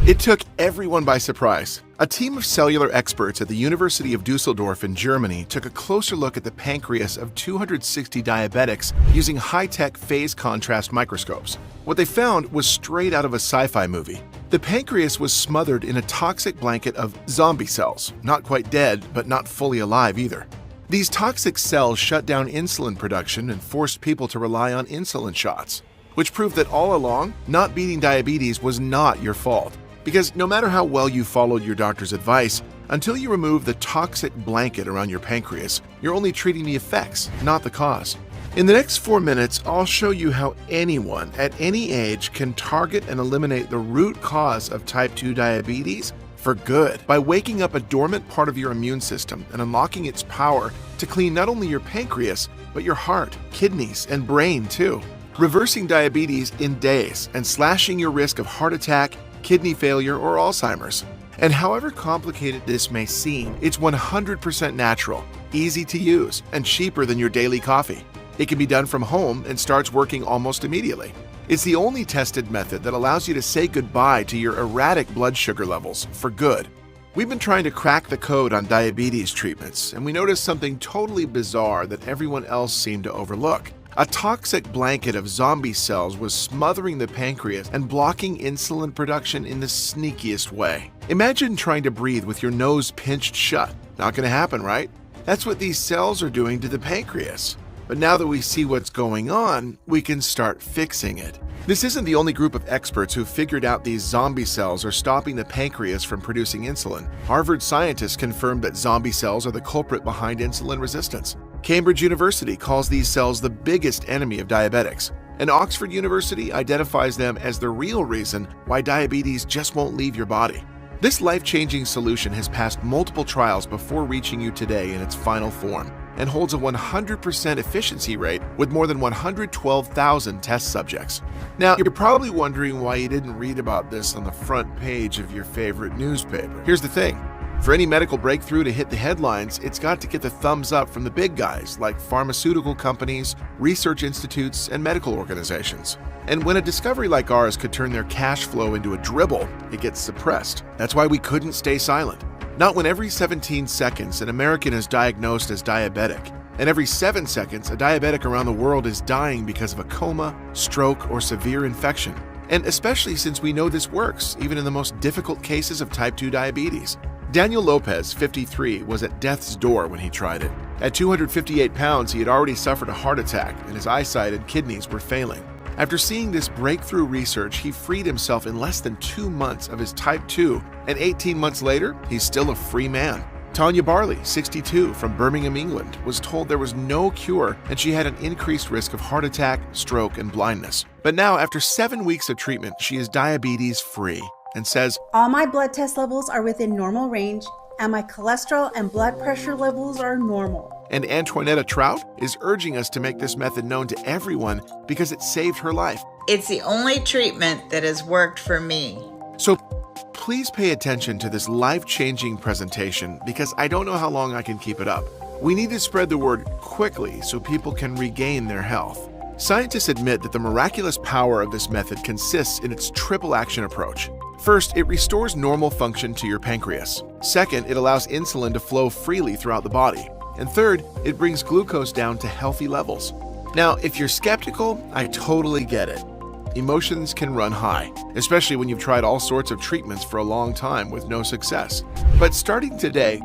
It took everyone by surprise. A team of cellular experts at the University of Dusseldorf in Germany took a closer look at the pancreas of 260 diabetics using high-tech phase contrast microscopes. What they found was straight out of a sci-fi movie. The pancreas was smothered in a toxic blanket of zombie cells, not quite dead, but not fully alive either. These toxic cells shut down insulin production and forced people to rely on insulin shots, which proved that all along, not beating diabetes was not your fault. Because no matter how well you followed your doctor's advice, until you remove the toxic blanket around your pancreas, you're only treating the effects, not the cause. In the next 4 minutes, I'll show you how anyone at any age can target and eliminate the root cause of type 2 diabetes for good by waking up a dormant part of your immune system and unlocking its power to clean not only your pancreas, but your heart, kidneys, and brain too. Reversing diabetes in days and slashing your risk of heart attack, kidney failure, or Alzheimer's. And however complicated this may seem, it's 100% natural, easy to use, and cheaper than your daily coffee. It can be done from home and starts working almost immediately. It's the only tested method that allows you to say goodbye to your erratic blood sugar levels for good. We've been trying to crack the code on diabetes treatments, and we noticed something totally bizarre that everyone else seemed to overlook. A toxic blanket of zombie cells was smothering the pancreas and blocking insulin production in the sneakiest way. Imagine trying to breathe with your nose pinched shut. Not going to happen, right? That's what these cells are doing to the pancreas. But now that we see what's going on, we can start fixing it. This isn't the only group of experts who figured out these zombie cells are stopping the pancreas from producing insulin. Harvard scientists confirmed that zombie cells are the culprit behind insulin resistance. Cambridge University calls these cells the biggest enemy of diabetics, and Oxford University identifies them as the real reason why diabetes just won't leave your body. This life-changing solution has passed multiple trials before reaching you today in its final form, and holds a 100% efficiency rate with more than 112,000 test subjects. Now, you're probably wondering why you didn't read about this on the front page of your favorite newspaper. Here's the thing. For any medical breakthrough to hit the headlines, it's got to get the thumbs up from the big guys like pharmaceutical companies, research institutes, and medical organizations. And when a discovery like ours could turn their cash flow into a dribble, it gets suppressed. That's why we couldn't stay silent. Not when every 17 seconds an American is diagnosed as diabetic, and every 7 seconds a diabetic around the world is dying because of a coma, stroke, or severe infection. And especially since we know this works, even in the most difficult cases of type 2 diabetes. Daniel Lopez, 53, was at death's door when he tried it. At 258 pounds, he had already suffered a heart attack, and his eyesight and kidneys were failing. After seeing this breakthrough research, he freed himself in less than 2 months of his type 2, and 18 months later, he's still a free man. Tanya Barley, 62, from Birmingham, England, was told there was no cure and she had an increased risk of heart attack, stroke, and blindness. But now, after 7 weeks of treatment, she is diabetes-free and says, "All my blood test levels are within normal range, and my cholesterol and blood pressure levels are normal." And Antoinetta Trout is urging us to make this method known to everyone because it saved her life. It's the only treatment that has worked for me. So please pay attention to this life-changing presentation because I don't know how long I can keep it up. We need to spread the word quickly so people can regain their health. Scientists admit that the miraculous power of this method consists in its triple action approach. First, it restores normal function to your pancreas. Second, it allows insulin to flow freely throughout the body. And third, it brings glucose down to healthy levels. Now, if you're skeptical, I totally get it. Emotions can run high, especially when you've tried all sorts of treatments for a long time with no success. But starting today,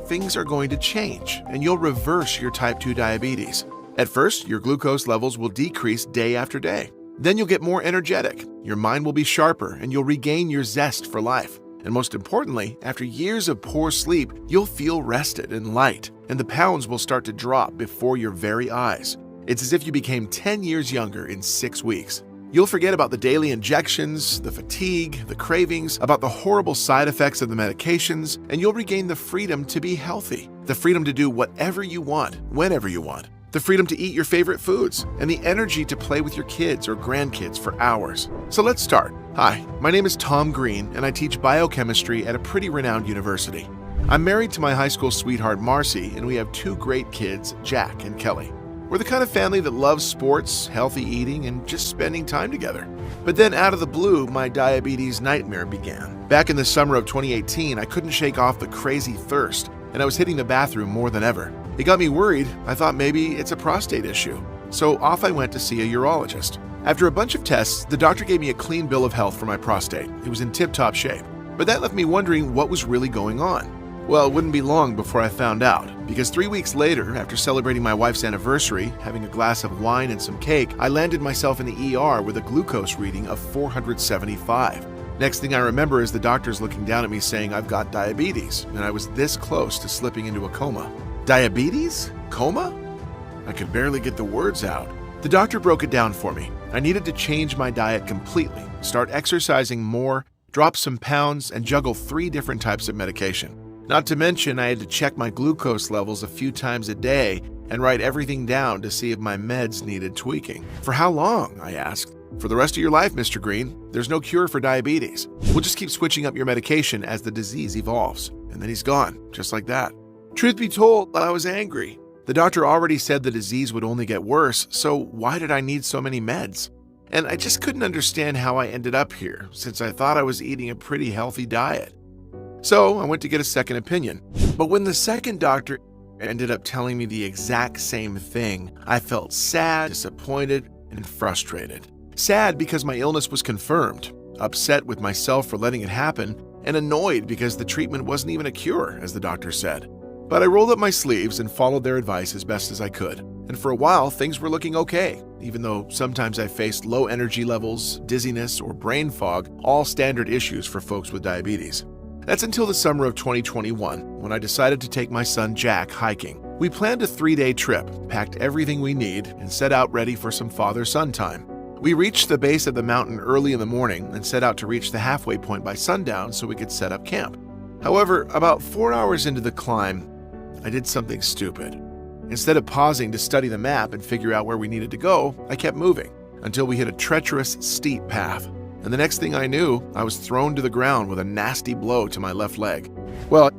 things are going to change, and you'll reverse your type 2 diabetes. At first, your glucose levels will decrease day after day. Then you'll get more energetic, your mind will be sharper, and you'll regain your zest for life. And most importantly, after years of poor sleep, you'll feel rested and light, and the pounds will start to drop before your very eyes. It's as if you became 10 years younger in 6 weeks. You'll forget about the daily injections, the fatigue, the cravings, about the horrible side effects of the medications, and you'll regain the freedom to be healthy, the freedom to do whatever you want, whenever you want, the freedom to eat your favorite foods, and the energy to play with your kids or grandkids for hours. So let's start. Hi, my name is Tom Green, and I teach biochemistry at a pretty renowned university. I'm married to my high school sweetheart, Marcy, and we have 2 great kids, Jack and Kelly. We're the kind of family that loves sports, healthy eating, and just spending time together. But then out of the blue, my diabetes nightmare began. Back in the summer of 2018, I couldn't shake off the crazy thirst, and I was hitting the bathroom more than ever. It got me worried. I thought maybe it's a prostate issue. So off I went to see a urologist. After a bunch of tests, the doctor gave me a clean bill of health for my prostate. It was in tip-top shape. But that left me wondering what was really going on. Well, it wouldn't be long before I found out, because 3 weeks later, after celebrating my wife's anniversary, having a glass of wine and some cake, I landed myself in the ER with a glucose reading of 475. Next thing I remember is the doctors looking down at me saying I've got diabetes, and I was this close to slipping into a coma. Diabetes? Coma? I could barely get the words out. The doctor broke it down for me. I needed to change my diet completely, start exercising more, drop some pounds, and juggle 3 different types of medication. Not to mention, I had to check my glucose levels a few times a day and write everything down to see if my meds needed tweaking. For how long? I asked. For the rest of your life, Mr. Green. There's no cure for diabetes. We'll just keep switching up your medication as the disease evolves. And then he's gone, just like that. Truth be told, I was angry. The doctor already said the disease would only get worse, so why did I need so many meds? And I just couldn't understand how I ended up here, since I thought I was eating a pretty healthy diet. So I went to get a second opinion. But when the second doctor ended up telling me the exact same thing, I felt sad, disappointed, and frustrated. Sad because my illness was confirmed, upset with myself for letting it happen, and annoyed because the treatment wasn't even a cure, as the doctor said. But I rolled up my sleeves and followed their advice as best as I could. And for a while, things were looking okay, even though sometimes I faced low energy levels, dizziness, or brain fog, all standard issues for folks with diabetes. That's until the summer of 2021, when I decided to take my son Jack hiking. We planned a 3-day trip, packed everything we need, and set out ready for some father-son time. We reached the base of the mountain early in the morning and set out to reach the halfway point by sundown so we could set up camp. However, about 4 hours into the climb, I did something stupid. Instead of pausing to study the map and figure out where we needed to go, I kept moving until we hit a treacherous, steep path. And the next thing I knew, I was thrown to the ground with a nasty blow to my left leg. Well,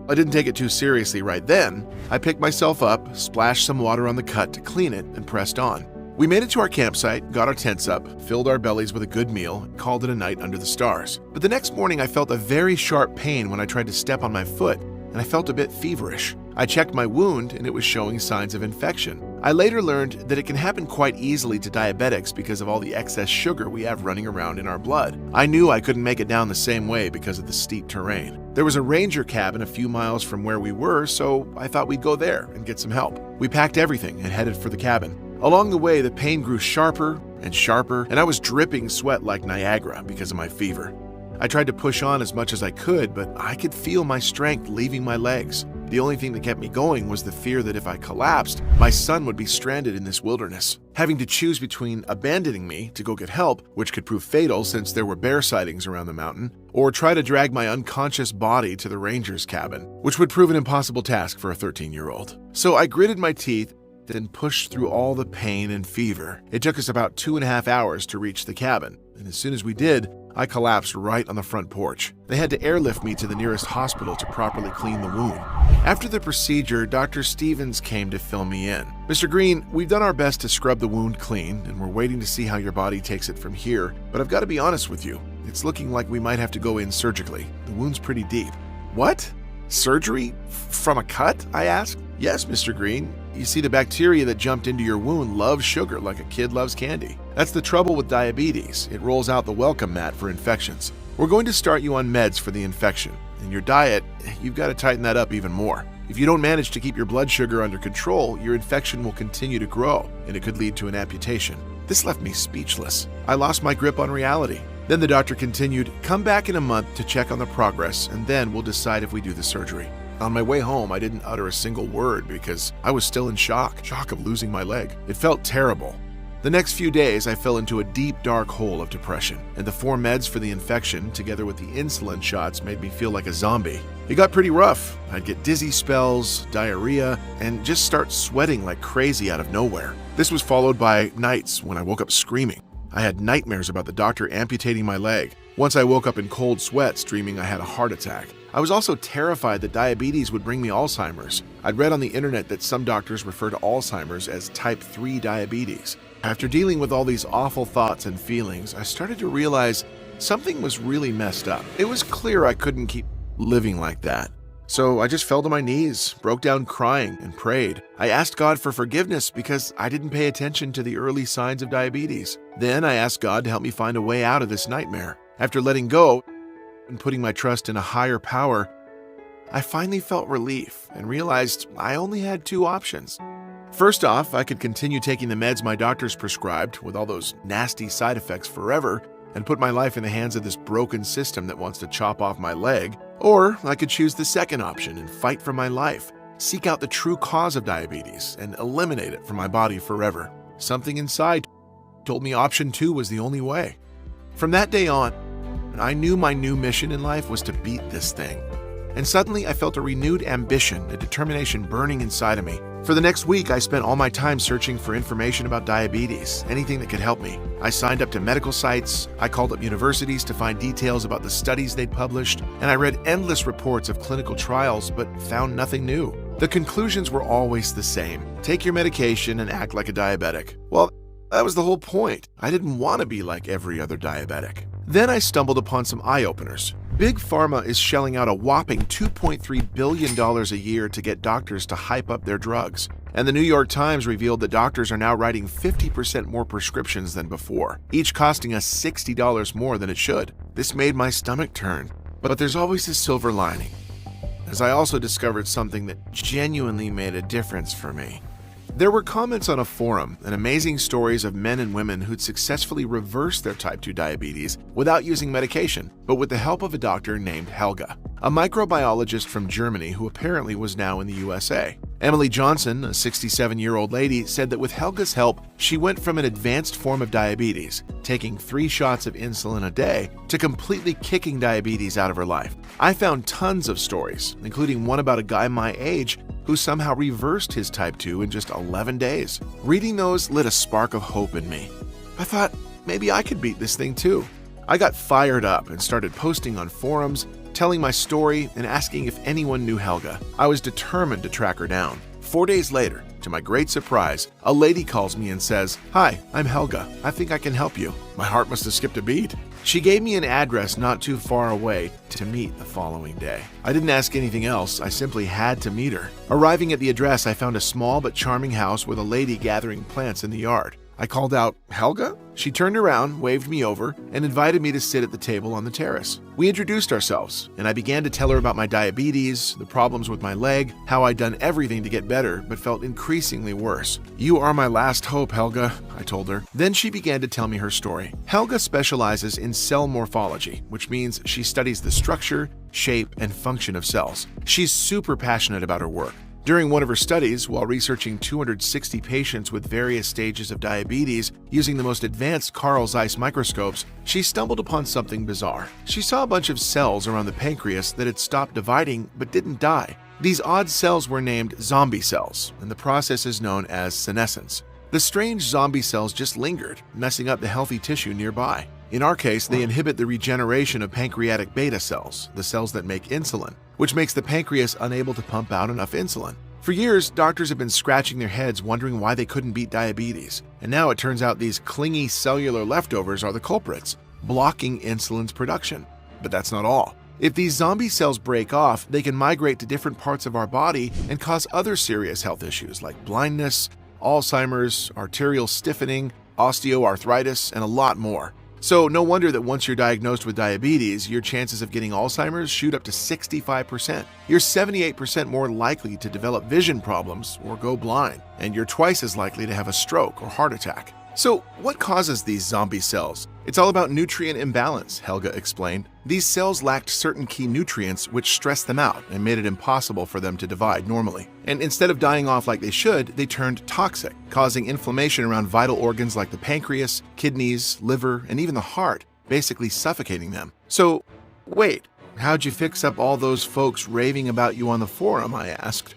I didn't take it too seriously right then. I picked myself up, splashed some water on the cut to clean it, and pressed on. We made it to our campsite, got our tents up, filled our bellies with a good meal, and called it a night under the stars. But the next morning I felt a very sharp pain when I tried to step on my foot, and I felt a bit feverish. I checked my wound and it was showing signs of infection. I later learned that it can happen quite easily to diabetics because of all the excess sugar we have running around in our blood. I knew I couldn't make it down the same way because of the steep terrain. There was a ranger cabin a few miles from where we were, so I thought we'd go there and get some help. We packed everything and headed for the cabin. Along the way, the pain grew sharper and sharper, and I was dripping sweat like Niagara because of my fever. I tried to push on as much as I could, but I could feel my strength leaving my legs. The only thing that kept me going was the fear that if I collapsed, my son would be stranded in this wilderness, having to choose between abandoning me to go get help, which could prove fatal since there were bear sightings around the mountain, or try to drag my unconscious body to the ranger's cabin, which would prove an impossible task for a 13-year-old. So I gritted my teeth and pushed through all the pain and fever. It took us about 2.5 hours to reach the cabin, and as soon as we did, I collapsed right on the front porch. They had to airlift me to the nearest hospital to properly clean the wound. After the procedure, Dr. Stevens came to fill me in. Mr. Green, we've done our best to scrub the wound clean, and we're waiting to see how your body takes it from here, but I've got to be honest with you. It's looking like we might have to go in surgically. The wound's pretty deep. What? Surgery? From a cut? I asked. Yes, Mr. Green. You see, the bacteria that jumped into your wound loves sugar like a kid loves candy. That's the trouble with diabetes. It rolls out the welcome mat for infections. We're going to start you on meds for the infection. And your diet, you've got to tighten that up even more. If you don't manage to keep your blood sugar under control, your infection will continue to grow, and it could lead to an amputation. This left me speechless. I lost my grip on reality. Then the doctor continued, come back in a month to check on the progress, and then we'll decide if we do the surgery. On my way home, I didn't utter a single word because I was still in shock of losing my leg. It felt terrible. The next few days, I fell into a deep, dark hole of depression, and the 4 meds for the infection, together with the insulin shots, made me feel like a zombie. It got pretty rough. I'd get dizzy spells, diarrhea, and just start sweating like crazy out of nowhere. This was followed by nights when I woke up screaming. I had nightmares about the doctor amputating my leg. Once I woke up in cold sweats, dreaming I had a heart attack. I was also terrified that diabetes would bring me Alzheimer's. I'd read on the internet that some doctors refer to Alzheimer's as type 3 diabetes. After dealing with all these awful thoughts and feelings, I started to realize something was really messed up. It was clear I couldn't keep living like that. So I just fell to my knees, broke down crying, and prayed. I asked God for forgiveness because I didn't pay attention to the early signs of diabetes. Then I asked God to help me find a way out of this nightmare. After letting go and putting my trust in a higher power, I finally felt relief and realized I only had two options. First off, I could continue taking the meds my doctors prescribed with all those nasty side effects forever and put my life in the hands of this broken system that wants to chop off my leg. Or I could choose the second option and fight for my life, seek out the true cause of diabetes, and eliminate it from my body forever. Something inside told me option 2 was the only way. From that day on, I knew my new mission in life was to beat this thing. And suddenly I felt a renewed ambition, a determination burning inside of me. For the next week, I spent all my time searching for information about diabetes, anything that could help me. I signed up to medical sites, I called up universities to find details about the studies they'd published, and I read endless reports of clinical trials but found nothing new. The conclusions were always the same. Take your medication and act like a diabetic. Well, that was the whole point. I didn't want to be like every other diabetic. Then I stumbled upon some eye-openers. Big Pharma is shelling out a whopping $2.3 billion a year to get doctors to hype up their drugs. And the New York Times revealed that doctors are now writing 50% more prescriptions than before, each costing us $60 more than it should. This made my stomach turn. But there's always a silver lining, as I also discovered something that genuinely made a difference for me. There were comments on a forum and amazing stories of men and women who'd successfully reversed their type 2 diabetes without using medication, but with the help of a doctor named Helga, a microbiologist from Germany who apparently was now in the USA. Emily Johnson, a 67-year-old lady, said that with Helga's help, she went from an advanced form of diabetes, taking 3 shots of insulin a day, to completely kicking diabetes out of her life. I found tons of stories, including one about a guy my age who somehow reversed his type 2 in just 11 days. Reading those lit a spark of hope in me. I thought, maybe I could beat this thing too. I got fired up and started posting on forums, telling my story and asking if anyone knew Helga. I was determined to track her down. 4 days later, to my great surprise, a lady calls me and says, "Hi, I'm Helga. I think I can help you." My heart must have skipped a beat. She gave me an address not too far away to meet the following day. I didn't ask anything else, I simply had to meet her. Arriving at the address, I found a small but charming house with a lady gathering plants in the yard. I called out, "Helga?" She turned around, waved me over, and invited me to sit at the table on the terrace. We introduced ourselves, and I began to tell her about my diabetes, the problems with my leg, how I'd done everything to get better, but felt increasingly worse. "You are my last hope, Helga," I told her. Then she began to tell me her story. Helga specializes in cell morphology, which means she studies the structure, shape, and function of cells. She's super passionate about her work. During one of her studies, while researching 260 patients with various stages of diabetes using the most advanced Carl Zeiss microscopes, she stumbled upon something bizarre. She saw a bunch of cells around the pancreas that had stopped dividing but didn't die. These odd cells were named zombie cells, and the process is known as senescence. The strange zombie cells just lingered, messing up the healthy tissue nearby. In our case, they inhibit the regeneration of pancreatic beta cells, the cells that make insulin, which makes the pancreas unable to pump out enough insulin. For years, doctors have been scratching their heads wondering why they couldn't beat diabetes. And now it turns out these clingy cellular leftovers are the culprits, blocking insulin's production. But that's not all. If these zombie cells break off, they can migrate to different parts of our body and cause other serious health issues like blindness, Alzheimer's, arterial stiffening, osteoarthritis, and a lot more. So no wonder that once you're diagnosed with diabetes, your chances of getting Alzheimer's shoot up to 65%. You're 78% more likely to develop vision problems or go blind, and you're twice as likely to have a stroke or heart attack. So what causes these zombie cells? It's all about nutrient imbalance, Helga explained. These cells lacked certain key nutrients which stressed them out and made it impossible for them to divide normally. And instead of dying off like they should, they turned toxic, causing inflammation around vital organs like the pancreas, kidneys, liver, and even the heart, basically suffocating them. So, wait, how'd you fix up all those folks raving about you on the forum, I asked.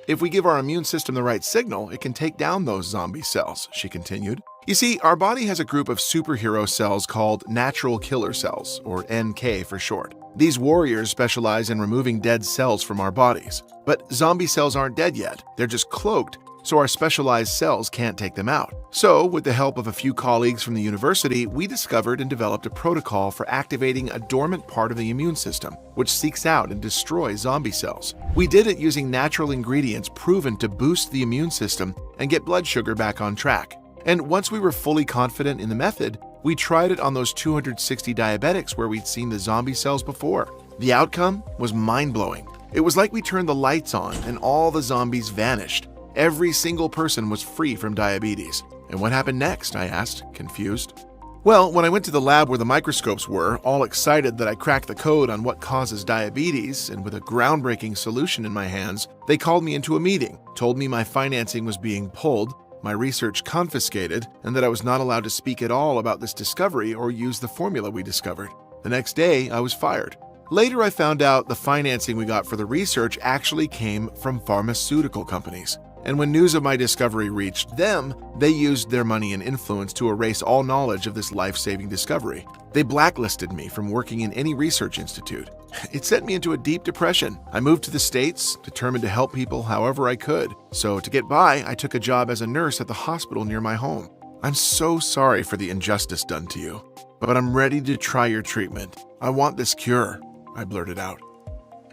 If we give our immune system the right signal, it can take down those zombie cells, she continued. You see, our body has a group of superhero cells called natural killer cells, or NK for short. These warriors specialize in removing dead cells from our bodies. But zombie cells aren't dead yet, they're just cloaked, so our specialized cells can't take them out. So, with the help of a few colleagues from the university, we discovered and developed a protocol for activating a dormant part of the immune system, which seeks out and destroys zombie cells. We did it using natural ingredients proven to boost the immune system and get blood sugar back on track. And once we were fully confident in the method, we tried it on those 260 diabetics where we'd seen the zombie cells before. The outcome was mind-blowing. It was like we turned the lights on and all the zombies vanished. Every single person was free from diabetes. And what happened next? I asked, confused. Well, when I went to the lab where the microscopes were, all excited that I cracked the code on what causes diabetes, and with a groundbreaking solution in my hands, they called me into a meeting, told me my financing was being pulled, my research confiscated, and that I was not allowed to speak at all about this discovery or use the formula we discovered. The next day, I was fired. Later, I found out the financing we got for the research actually came from pharmaceutical companies. And when news of my discovery reached them, they used their money and influence to erase all knowledge of this life-saving discovery. They blacklisted me from working in any research institute. It sent me into a deep depression. I moved to the States, determined to help people however I could. So to get by, I took a job as a nurse at the hospital near my home. I'm so sorry for the injustice done to you, but I'm ready to try your treatment. I want this cure, I blurted out.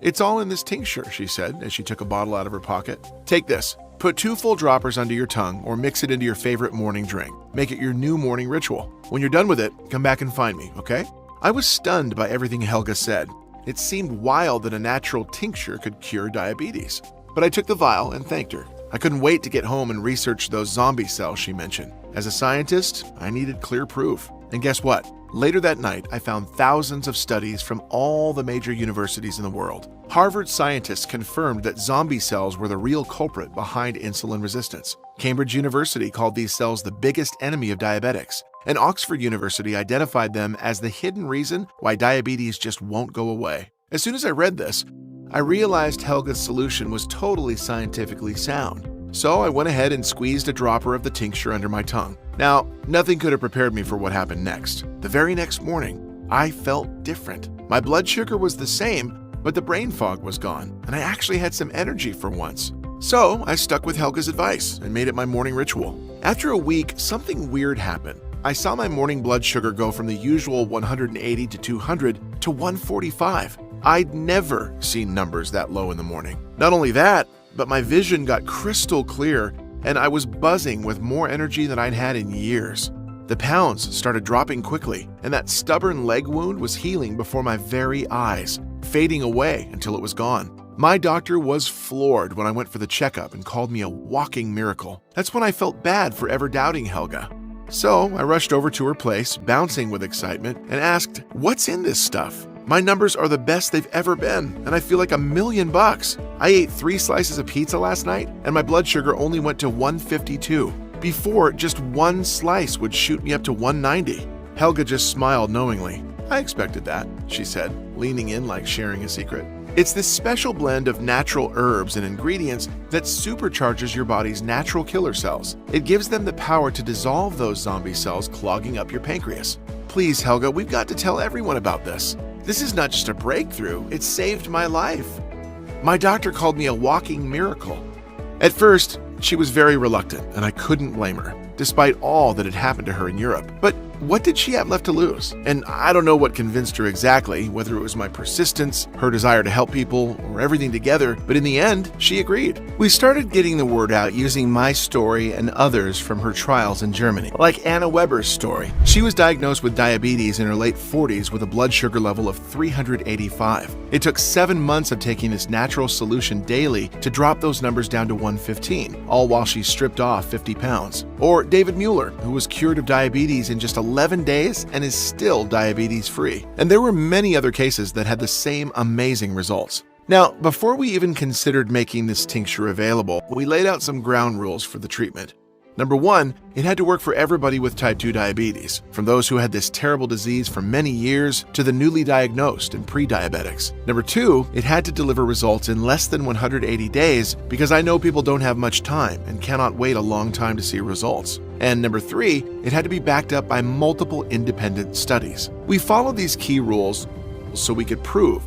It's all in this tincture, she said as she took a bottle out of her pocket. Take this. Put 2 full droppers under your tongue or mix it into your favorite morning drink. Make it your new morning ritual. When you're done with it, come back and find me, okay? I was stunned by everything Helga said. It seemed wild that a natural tincture could cure diabetes. But I took the vial and thanked her. I couldn't wait to get home and research those zombie cells she mentioned. As a scientist, I needed clear proof. And guess what? Later that night, I found thousands of studies from all the major universities in the world. Harvard scientists confirmed that zombie cells were the real culprit behind insulin resistance. Cambridge University called these cells the biggest enemy of diabetics. And Oxford University identified them as the hidden reason why diabetes just won't go away. As soon as I read this, I realized Helga's solution was totally scientifically sound. So I went ahead and squeezed a dropper of the tincture under my tongue. Now, nothing could have prepared me for what happened next. The very next morning, I felt different. My blood sugar was the same, but the brain fog was gone, and I actually had some energy for once. So I stuck with Helga's advice and made it my morning ritual. After a week, something weird happened. I saw my morning blood sugar go from the usual 180 to 200 to 145. I'd never seen numbers that low in the morning. Not only that, but my vision got crystal clear and I was buzzing with more energy than I'd had in years. The pounds started dropping quickly, and that stubborn leg wound was healing before my very eyes, fading away until it was gone. My doctor was floored when I went for the checkup and called me a walking miracle. That's when I felt bad for ever doubting Helga. So I rushed over to her place, bouncing with excitement, and asked, "What's in this stuff? My numbers are the best they've ever been, and I feel like $1,000,000. I ate 3 slices of pizza last night, and my blood sugar only went to 152. Before, just 1 slice would shoot me up to 190. Helga just smiled knowingly. "I expected that," she said, leaning in like sharing a secret. It's this special blend of natural herbs and ingredients that supercharges your body's natural killer cells. It gives them the power to dissolve those zombie cells clogging up your pancreas. Please, Helga, we've got to tell everyone about this. This is not just a breakthrough, it saved my life. My doctor called me a walking miracle. At first, she was very reluctant, and I couldn't blame her, despite all that had happened to her in Europe. But what did she have left to lose? And I don't know what convinced her exactly, whether it was my persistence, her desire to help people, or everything together, but in the end, she agreed. We started getting the word out using my story and others from her trials in Germany, like Anna Weber's story. She was diagnosed with diabetes in her late 40s with a blood sugar level of 385. It took 7 months of taking this natural solution daily to drop those numbers down to 115, all while she stripped off 50 pounds. Or David Mueller, who was cured of diabetes in just 11 days and is still diabetes-free. And there were many other cases that had the same amazing results. Now, before we even considered making this tincture available, we laid out some ground rules for the treatment. Number one, it had to work for everybody with type 2 diabetes, from those who had this terrible disease for many years to the newly diagnosed and pre-diabetics. Number two, it had to deliver results in less than 180 days because I know people don't have much time and cannot wait a long time to see results. And number three, it had to be backed up by multiple independent studies. We followed these key rules so we could prove,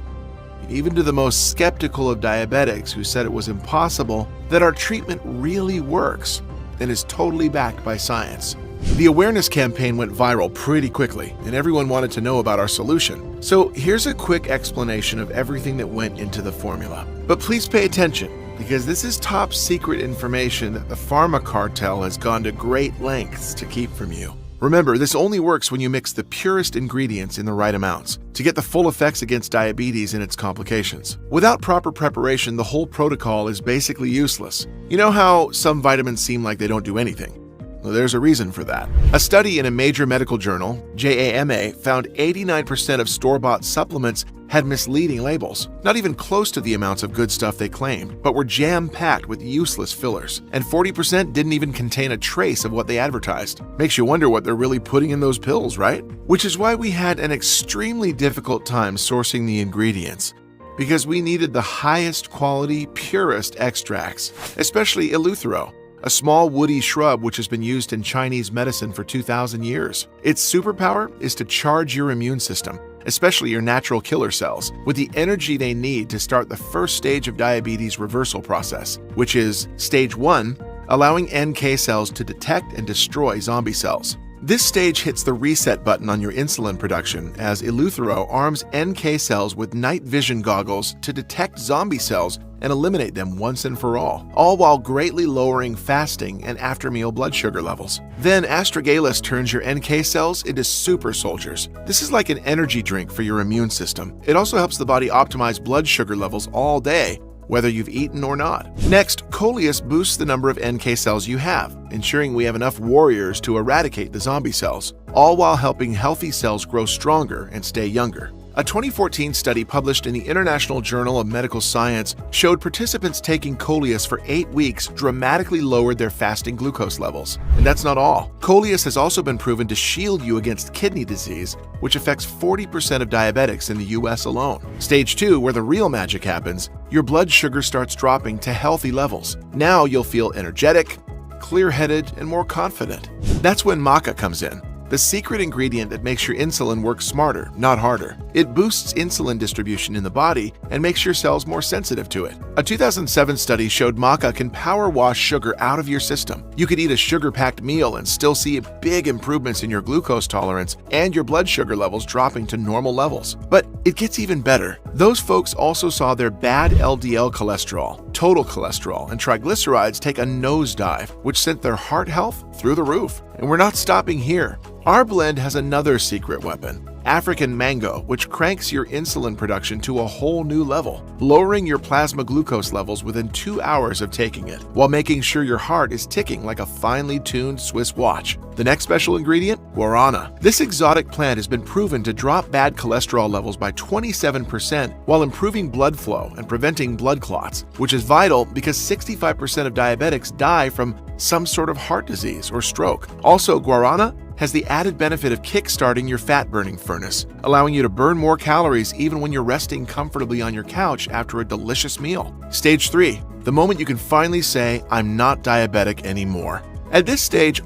even to the most skeptical of diabetics who said it was impossible, that our treatment really works and is totally backed by science. The awareness campaign went viral pretty quickly, and everyone wanted to know about our solution. So here's a quick explanation of everything that went into the formula. But please pay attention, because this is top secret information that the pharma cartel has gone to great lengths to keep from you. Remember, this only works when you mix the purest ingredients in the right amounts to get the full effects against diabetes and its complications. Without proper preparation, the whole protocol is basically useless. You know how some vitamins seem like they don't do anything? Well, there's a reason for that. A study in a major medical journal, JAMA, found 89% of store-bought supplements had misleading labels, not even close to the amounts of good stuff they claimed, but were jam-packed with useless fillers, and 40% didn't even contain a trace of what they advertised. Makes you wonder what they're really putting in those pills, right? Which is why we had an extremely difficult time sourcing the ingredients, because we needed the highest quality, purest extracts, especially eleuthero, a small woody shrub which has been used in Chinese medicine for 2,000 years. Its superpower is to charge your immune system, especially your natural killer cells, with the energy they need to start the first stage of diabetes reversal process, which is stage 1, allowing NK cells to detect and destroy zombie cells. This stage hits the reset button on your insulin production as eleuthero arms NK cells with night vision goggles to detect zombie cells and eliminate them once and for all while greatly lowering fasting and after-meal blood sugar levels. Then astragalus turns your NK cells into super soldiers. This is like an energy drink for your immune system. It also helps the body optimize blood sugar levels all day, whether you've eaten or not. Next, Coleus boosts the number of NK cells you have, ensuring we have enough warriors to eradicate the zombie cells, all while helping healthy cells grow stronger and stay younger. A 2014 study published in the International Journal of Medical Science showed participants taking Coleus for 8 weeks dramatically lowered their fasting glucose levels. And that's not all. Coleus has also been proven to shield you against kidney disease, which affects 40% of diabetics in the US alone. Stage 2, where the real magic happens, your blood sugar starts dropping to healthy levels. Now you'll feel energetic, clear-headed, and more confident. That's when maca comes in, the secret ingredient that makes your insulin work smarter, not harder. It boosts insulin distribution in the body and makes your cells more sensitive to it. A 2007 study showed maca can power wash sugar out of your system. You could eat a sugar-packed meal and still see big improvements in your glucose tolerance and your blood sugar levels dropping to normal levels. But it gets even better. Those folks also saw their bad LDL cholesterol, total cholesterol, and triglycerides take a nosedive, which sent their heart health through the roof. And we're not stopping here. Our blend has another secret weapon, African mango, which cranks your insulin production to a whole new level, lowering your plasma glucose levels within 2 hours of taking it, while making sure your heart is ticking like a finely tuned Swiss watch. The next special ingredient? Guarana. This exotic plant has been proven to drop bad cholesterol levels by 27% while improving blood flow and preventing blood clots, which is vital because 65% of diabetics die from some sort of heart disease or stroke. Also, guarana has the added benefit of kickstarting your fat-burning furnace, allowing you to burn more calories even when you're resting comfortably on your couch after a delicious meal. Stage 3, the moment you can finally say, I'm not diabetic anymore. At this stage,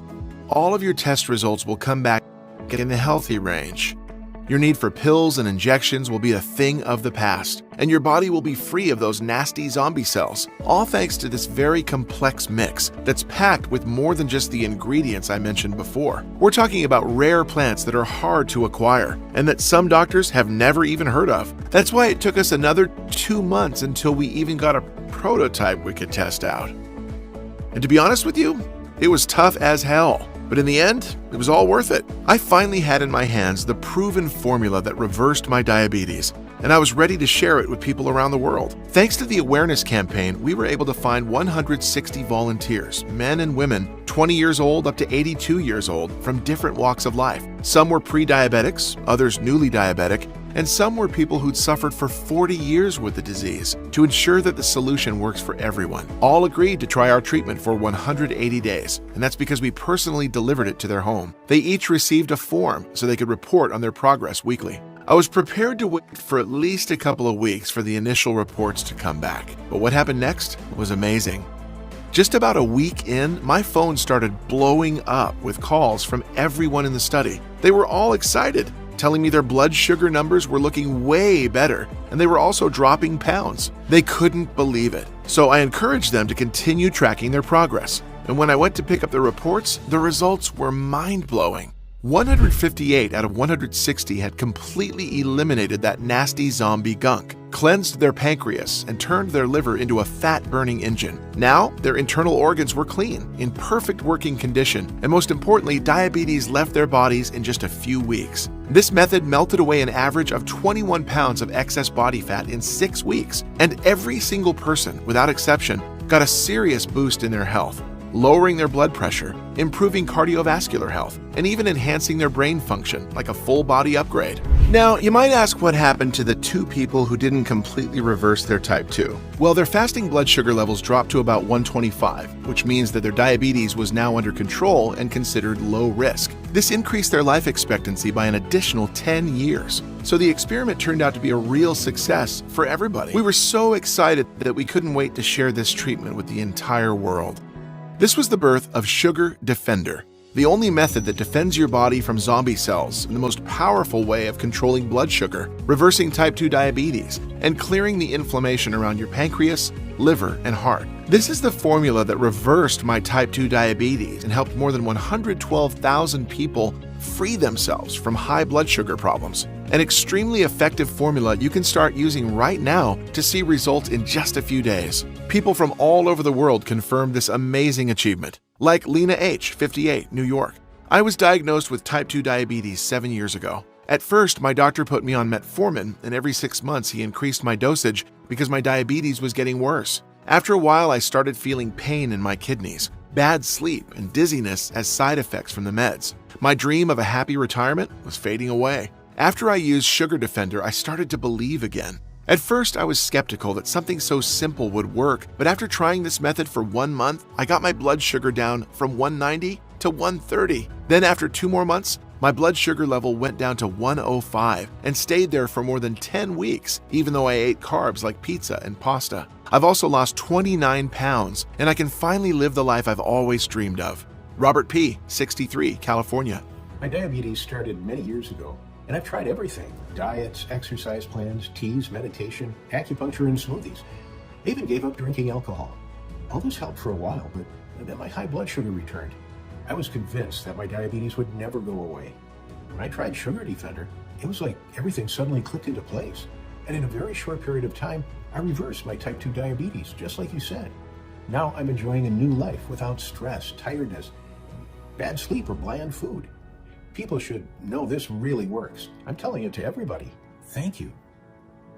all of your test results will come back in the healthy range. Your need for pills and injections will be a thing of the past, and your body will be free of those nasty zombie cells, all thanks to this very complex mix that's packed with more than just the ingredients I mentioned before. We're talking about rare plants that are hard to acquire, and that some doctors have never even heard of. That's why it took us another 2 months until we even got a prototype we could test out. And to be honest with you, it was tough as hell. But in the end, it was all worth it. I finally had in my hands the proven formula that reversed my diabetes, and I was ready to share it with people around the world. Thanks to the awareness campaign, we were able to find 160 volunteers, men and women, 20 years old up to 82 years old, from different walks of life. Some were pre-diabetics, others newly diabetic, and some were people who'd suffered for 40 years with the disease. To ensure that the solution works for everyone, all agreed to try our treatment for 180 days, and that's because we personally delivered it to their home. They each received a form so they could report on their progress weekly. I was prepared to wait for at least a couple of weeks for the initial reports to come back, but what happened next was amazing. Just about a week in, my phone started blowing up with calls from everyone in the study. They were all excited, telling me their blood sugar numbers were looking way better, and they were also dropping pounds. They couldn't believe it. So I encouraged them to continue tracking their progress. And when I went to pick up the reports, the results were mind-blowing. 158 out of 160 had completely eliminated that nasty zombie gunk, cleansed their pancreas, and turned their liver into a fat-burning engine. Now, their internal organs were clean, in perfect working condition, and most importantly, diabetes left their bodies in just a few weeks. This method melted away an average of 21 pounds of excess body fat in 6 weeks, and every single person, without exception, got a serious boost in their health, lowering their blood pressure, improving cardiovascular health, and even enhancing their brain function like a full-body upgrade. Now, you might ask what happened to the 2 people who didn't completely reverse their type 2. Well, their fasting blood sugar levels dropped to about 125, which means that their diabetes was now under control and considered low risk. This increased their life expectancy by an additional 10 years. So the experiment turned out to be a real success for everybody. We were so excited that we couldn't wait to share this treatment with the entire world. This was the birth of Sugar Defender, the only method that defends your body from zombie cells and the most powerful way of controlling blood sugar, reversing type 2 diabetes, and clearing the inflammation around your pancreas, liver, and heart. This is the formula that reversed my type 2 diabetes and helped more than 112,000 people free themselves from high blood sugar problems. An extremely effective formula you can start using right now to see results in just a few days. People from all over the world confirmed this amazing achievement, like Lena H., 58, New York. I was diagnosed with type 2 diabetes 7 years ago. At first, my doctor put me on metformin, and every 6 months he increased my dosage because my diabetes was getting worse. After a while, I started feeling pain in my kidneys, bad sleep, and dizziness as side effects from the meds. My dream of a happy retirement was fading away. After I used Sugar Defender, I started to believe again. At first, I was skeptical that something so simple would work, but after trying this method for 1 month, I got my blood sugar down from 190 to 130. Then after 2 more months, my blood sugar level went down to 105 and stayed there for more than 10 weeks, even though I ate carbs like pizza and pasta. I've also lost 29 pounds, and I can finally live the life I've always dreamed of. Robert P., 63, California. My diabetes started many years ago, and I've tried everything: diets, exercise plans, teas, meditation, acupuncture, and smoothies. I even gave up drinking alcohol. All this helped for a while, but then my high blood sugar returned. I was convinced that my diabetes would never go away. When I tried Sugar Defender, it was like everything suddenly clicked into place. And in a very short period of time, I reversed my type 2 diabetes, just like you said. Now I'm enjoying a new life without stress, tiredness, bad sleep, or bland food. People should know this really works. I'm telling it to everybody. Thank you.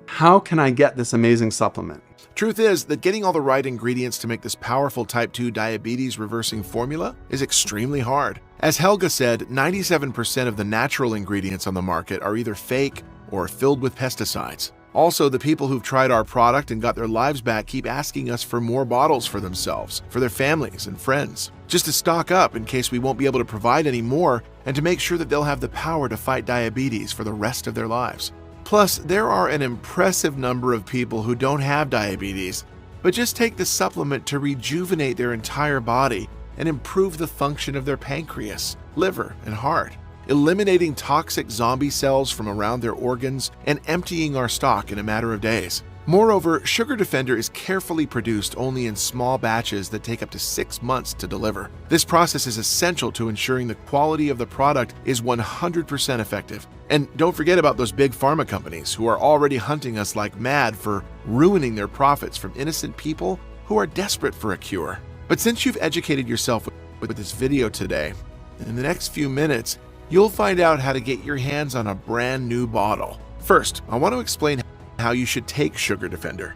How can I get this amazing supplement? Truth is that getting all the right ingredients to make this powerful type 2 diabetes reversing formula is extremely hard. As Helga said, 97% of the natural ingredients on the market are either fake or filled with pesticides. Also, the people who've tried our product and got their lives back keep asking us for more bottles for themselves, for their families and friends, just to stock up in case we won't be able to provide any more and to make sure that they'll have the power to fight diabetes for the rest of their lives. Plus, there are an impressive number of people who don't have diabetes, but just take the supplement to rejuvenate their entire body and improve the function of their pancreas, liver, and heart, eliminating toxic zombie cells from around their organs and emptying our stock in a matter of days. Moreover, Sugar Defender is carefully produced only in small batches that take up to 6 months to deliver. This process is essential to ensuring the quality of the product is 100% effective. And don't forget about those big pharma companies who are already hunting us like mad for ruining their profits from innocent people who are desperate for a cure. But since you've educated yourself with this video today, in the next few minutes, you'll find out how to get your hands on a brand new bottle. First, I want to explain how you should take Sugar Defender.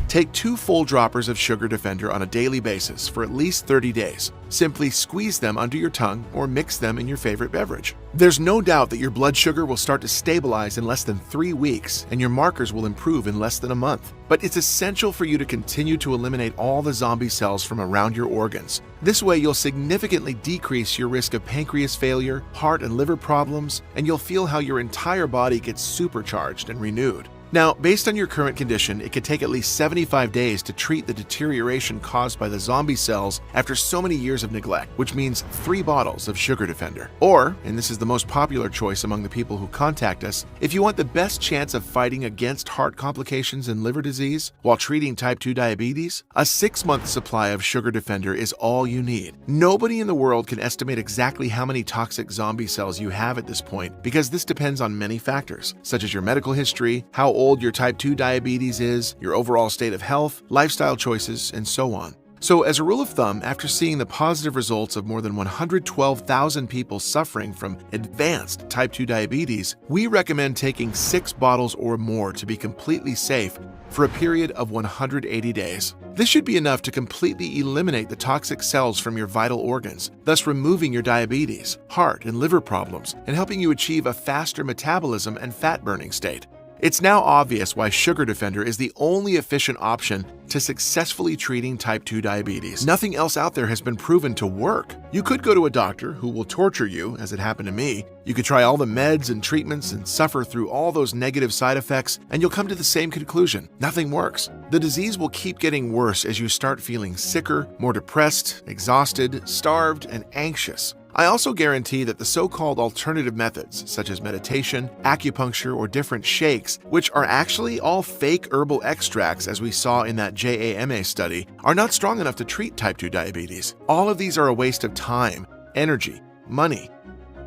Take 2 full droppers of Sugar Defender on a daily basis for at least 30 days. Simply squeeze them under your tongue or mix them in your favorite beverage. There's no doubt that your blood sugar will start to stabilize in less than 3 weeks and your markers will improve in less than a month. But it's essential for you to continue to eliminate all the zombie cells from around your organs. This way, you'll significantly decrease your risk of pancreas failure, heart and liver problems, and you'll feel how your entire body gets supercharged and renewed. Now, based on your current condition, it could take at least 75 days to treat the deterioration caused by the zombie cells after so many years of neglect, which means 3 bottles of Sugar Defender. Or, and this is the most popular choice among the people who contact us, if you want the best chance of fighting against heart complications and liver disease while treating type 2 diabetes, a 6-month supply of Sugar Defender is all you need. Nobody in the world can estimate exactly how many toxic zombie cells you have at this point because this depends on many factors, such as your medical history, how old your type 2 diabetes is, your overall state of health, lifestyle choices, and so on. So as a rule of thumb, after seeing the positive results of more than 112,000 people suffering from advanced type 2 diabetes, we recommend taking 6 bottles or more to be completely safe for a period of 180 days. This should be enough to completely eliminate the toxic cells from your vital organs, thus removing your diabetes, heart, and liver problems, and helping you achieve a faster metabolism and fat-burning state. It's now obvious why Sugar Defender is the only efficient option to successfully treating type 2 diabetes. Nothing else out there has been proven to work. You could go to a doctor who will torture you, as it happened to me. You could try all the meds and treatments and suffer through all those negative side effects, and you'll come to the same conclusion. Nothing works. The disease will keep getting worse as you start feeling sicker, more depressed, exhausted, starved, and anxious. I also guarantee that the so-called alternative methods, such as meditation, acupuncture, or different shakes, which are actually all fake herbal extracts as we saw in that JAMA study, are not strong enough to treat type 2 diabetes. All of these are a waste of time, energy, money,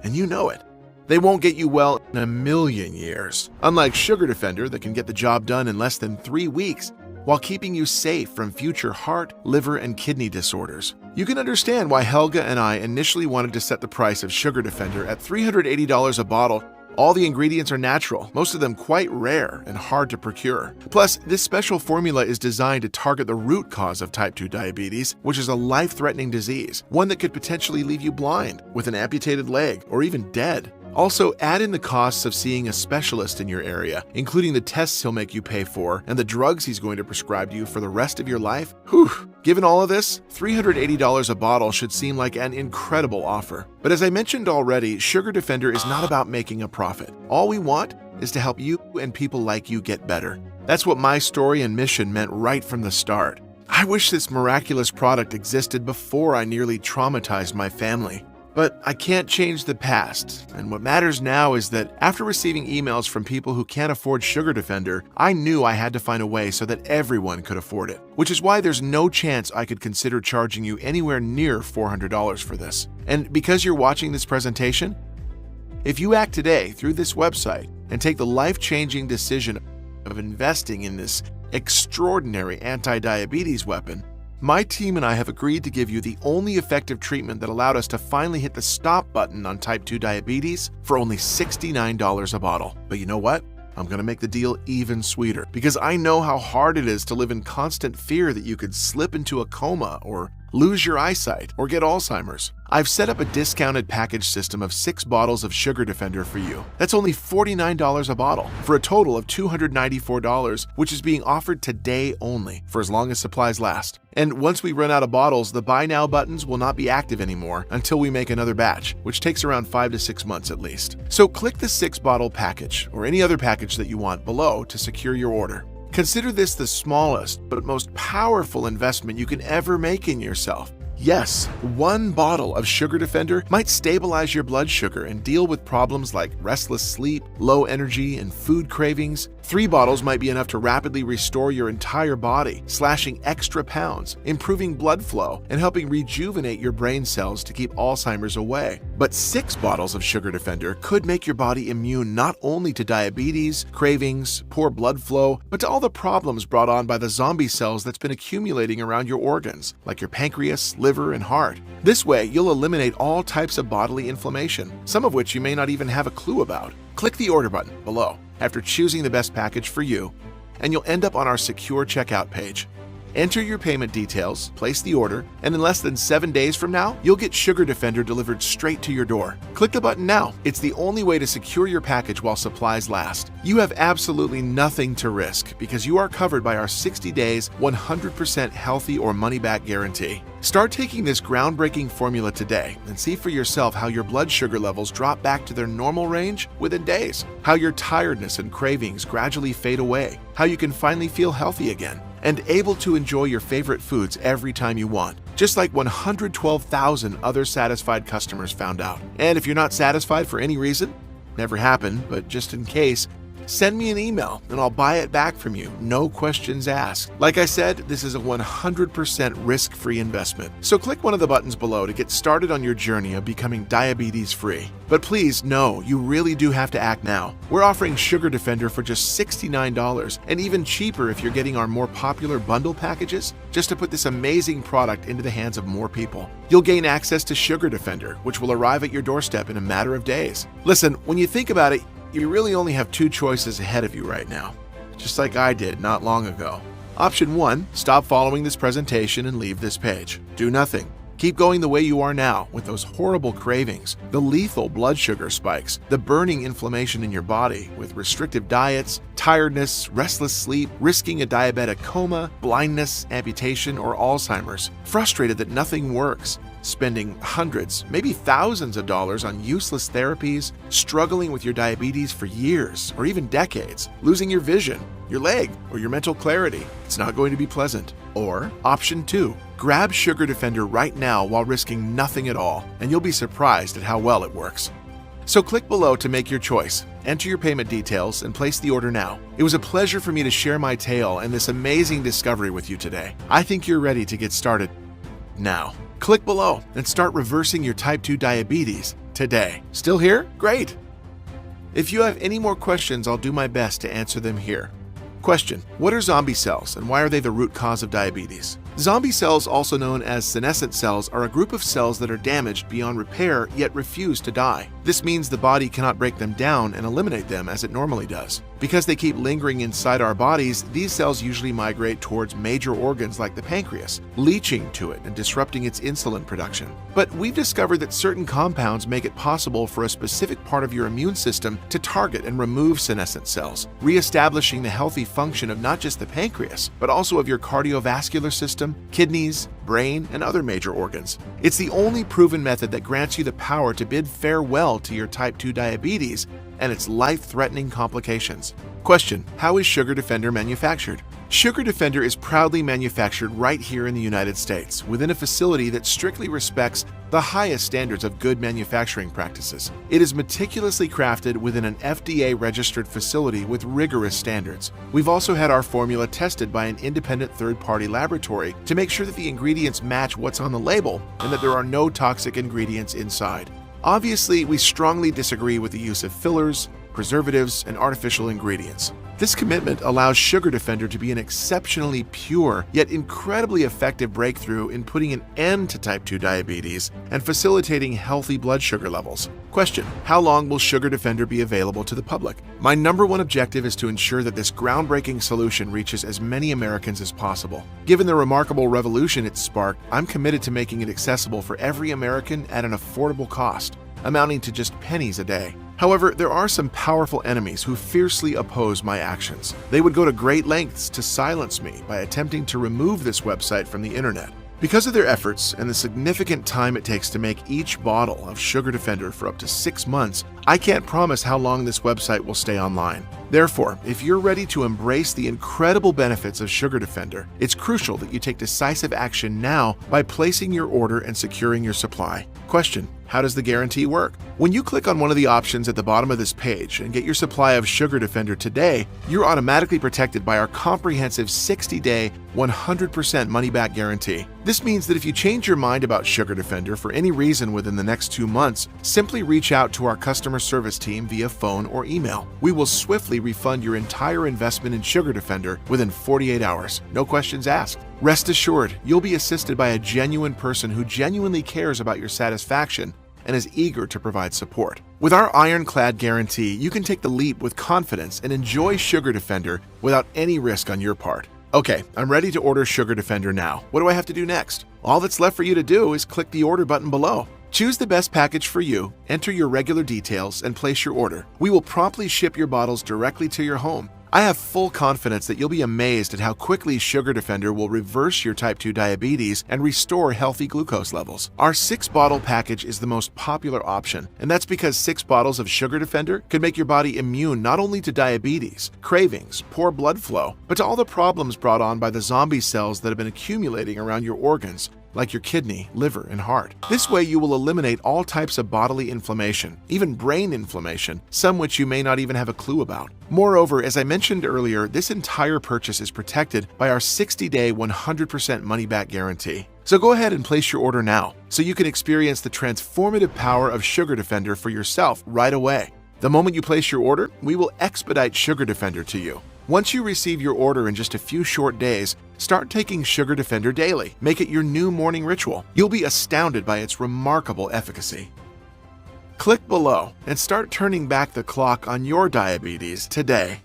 and you know it. They won't get you well in a million years. Unlike Sugar Defender that can get the job done in less than 3 weeks, while keeping you safe from future heart, liver, and kidney disorders. You can understand why Helga and I initially wanted to set the price of Sugar Defender at $380 a bottle. All the ingredients are natural, most of them quite rare and hard to procure. Plus, this special formula is designed to target the root cause of type 2 diabetes, which is a life-threatening disease, one that could potentially leave you blind, with an amputated leg, or even dead. Also, add in the costs of seeing a specialist in your area, including the tests he'll make you pay for and the drugs he's going to prescribe you for the rest of your life. Whew! Given all of this, $380 a bottle should seem like an incredible offer. But as I mentioned already, Sugar Defender is not about making a profit. All we want is to help you and people like you get better. That's what my story and mission meant right from the start. I wish this miraculous product existed before I nearly traumatized my family. But I can't change the past, and what matters now is that after receiving emails from people who can't afford Sugar Defender, I knew I had to find a way so that everyone could afford it, which is why there's no chance I could consider charging you anywhere near $400 for this. And because you're watching this presentation, if you act today through this website and take the life-changing decision of investing in this extraordinary anti-diabetes weapon, my team and I have agreed to give you the only effective treatment that allowed us to finally hit the stop button on type 2 diabetes for only $69 a bottle. But you know what? I'm going to make the deal even sweeter because I know how hard it is to live in constant fear that you could slip into a coma or lose your eyesight, or get Alzheimer's. I've set up a discounted package system of 6 bottles of Sugar Defender for you. That's only $49 a bottle for a total of $294, which is being offered today only for as long as supplies last. And once we run out of bottles, the buy now buttons will not be active anymore until we make another batch, which takes around 5 to 6 months at least. So click the 6-bottle package or any other package that you want below to secure your order. Consider this the smallest but most powerful investment you can ever make in yourself. Yes, 1 bottle of Sugar Defender might stabilize your blood sugar and deal with problems like restless sleep, low energy, and food cravings. 3 bottles might be enough to rapidly restore your entire body, slashing extra pounds, improving blood flow, and helping rejuvenate your brain cells to keep Alzheimer's away. But 6 bottles of Sugar Defender could make your body immune not only to diabetes, cravings, poor blood flow, but to all the problems brought on by the zombie cells that's been accumulating around your organs, like your pancreas, liver, and heart. This way, you'll eliminate all types of bodily inflammation, some of which you may not even have a clue about. Click the order button below after choosing the best package for you and you'll end up on our secure checkout page. Enter your payment details, place the order, and in less than 7 days from now, you'll get Sugar Defender delivered straight to your door. Click the button now. It's the only way to secure your package while supplies last. You have absolutely nothing to risk because you are covered by our 60 days, 100% healthy or money-back guarantee. Start taking this groundbreaking formula today and see for yourself how your blood sugar levels drop back to their normal range within days, how your tiredness and cravings gradually fade away, how you can finally feel healthy again, and able to enjoy your favorite foods every time you want, just like 112,000 other satisfied customers found out. And if you're not satisfied for any reason, never happened, but just in case, send me an email and I'll buy it back from you, no questions asked. Like I said, this is a 100% risk-free investment. So click one of the buttons below to get started on your journey of becoming diabetes-free. But please know, you really do have to act now. We're offering Sugar Defender for just $69 and even cheaper if you're getting our more popular bundle packages, just to put this amazing product into the hands of more people. You'll gain access to Sugar Defender, which will arrive at your doorstep in a matter of days. Listen, when you think about it, you really only have two choices ahead of you right now, just like I did not long ago. Option 1, stop following this presentation and leave this page. Do nothing. Keep going the way you are now with those horrible cravings, the lethal blood sugar spikes, the burning inflammation in your body with restrictive diets, tiredness, restless sleep, risking a diabetic coma, blindness, amputation, or Alzheimer's, frustrated that nothing works, spending hundreds, maybe thousands of dollars on useless therapies, struggling with your diabetes for years or even decades, losing your vision, your leg, or your mental clarity. It's not going to be pleasant. Or option 2, grab Sugar Defender right now while risking nothing at all, and you'll be surprised at how well it works. So click below to make your choice. Enter your payment details and place the order now. It was a pleasure for me to share my tale and this amazing discovery with you today. I think you're ready to get started now. Click below and start reversing your type 2 diabetes today. Still here? Great! If you have any more questions, I'll do my best to answer them here. Question: what are zombie cells and why are they the root cause of diabetes? Zombie cells, also known as senescent cells, are a group of cells that are damaged beyond repair yet refuse to die. This means the body cannot break them down and eliminate them as it normally does. Because they keep lingering inside our bodies, these cells usually migrate towards major organs like the pancreas, leaching to it and disrupting its insulin production. But we've discovered that certain compounds make it possible for a specific part of your immune system to target and remove senescent cells, reestablishing the healthy function of not just the pancreas, but also of your cardiovascular system, kidneys, brain, and other major organs. It's the only proven method that grants you the power to bid farewell to your type 2 diabetes and its life-threatening complications. Question: how is Sugar Defender manufactured? Sugar Defender is proudly manufactured right here in the United States within a facility that strictly respects the highest standards of good manufacturing practices. It is meticulously crafted within an FDA-registered facility with rigorous standards. We've also had our formula tested by an independent third-party laboratory to make sure that the ingredients match what's on the label and that there are no toxic ingredients inside. Obviously, we strongly disagree with the use of fillers, preservatives, and artificial ingredients. This commitment allows Sugar Defender to be an exceptionally pure yet incredibly effective breakthrough in putting an end to type 2 diabetes and facilitating healthy blood sugar levels. Question: how long will Sugar Defender be available to the public? My number one objective is to ensure that this groundbreaking solution reaches as many Americans as possible. Given the remarkable revolution it's sparked, I'm committed to making it accessible for every American at an affordable cost, amounting to just pennies a day. However, there are some powerful enemies who fiercely oppose my actions. They would go to great lengths to silence me by attempting to remove this website from the internet. Because of their efforts and the significant time it takes to make each bottle of Sugar Defender for up to 6 months, I can't promise how long this website will stay online. Therefore, if you're ready to embrace the incredible benefits of Sugar Defender, it's crucial that you take decisive action now by placing your order and securing your supply. Question: how does the guarantee work? When you click on one of the options at the bottom of this page and get your supply of Sugar Defender today, you're automatically protected by our comprehensive 60-day, 100% money-back guarantee. This means that if you change your mind about Sugar Defender for any reason within the next 2 months, simply reach out to our customer service team via phone or email. We will swiftly refund your entire investment in Sugar Defender within 48 hours. No questions asked. Rest assured, you'll be assisted by a genuine person who genuinely cares about your satisfaction and is eager to provide support. With our ironclad guarantee, you can take the leap with confidence and enjoy Sugar Defender without any risk on your part. Okay, I'm ready to order Sugar Defender now. What do I have to do next? All that's left for you to do is click the order button below. Choose the best package for you, enter your regular details, and place your order. We will promptly ship your bottles directly to your home. I have full confidence that you'll be amazed at how quickly Sugar Defender will reverse your type 2 diabetes and restore healthy glucose levels. Our 6-bottle package is the most popular option, and that's because 6 bottles of Sugar Defender can make your body immune not only to diabetes, cravings, poor blood flow, but to all the problems brought on by the zombie cells that have been accumulating around your organs, like your kidney, liver, and heart. This way you will eliminate all types of bodily inflammation, even brain inflammation, some which you may not even have a clue about. Moreover, as I mentioned earlier, this entire purchase is protected by our 60-day 100% money-back guarantee. So go ahead and place your order now, so you can experience the transformative power of Sugar Defender for yourself right away. The moment you place your order, we will expedite Sugar Defender to you. Once you receive your order in just a few short days, start taking Sugar Defender daily. Make it your new morning ritual. You'll be astounded by its remarkable efficacy. Click below and start turning back the clock on your diabetes today.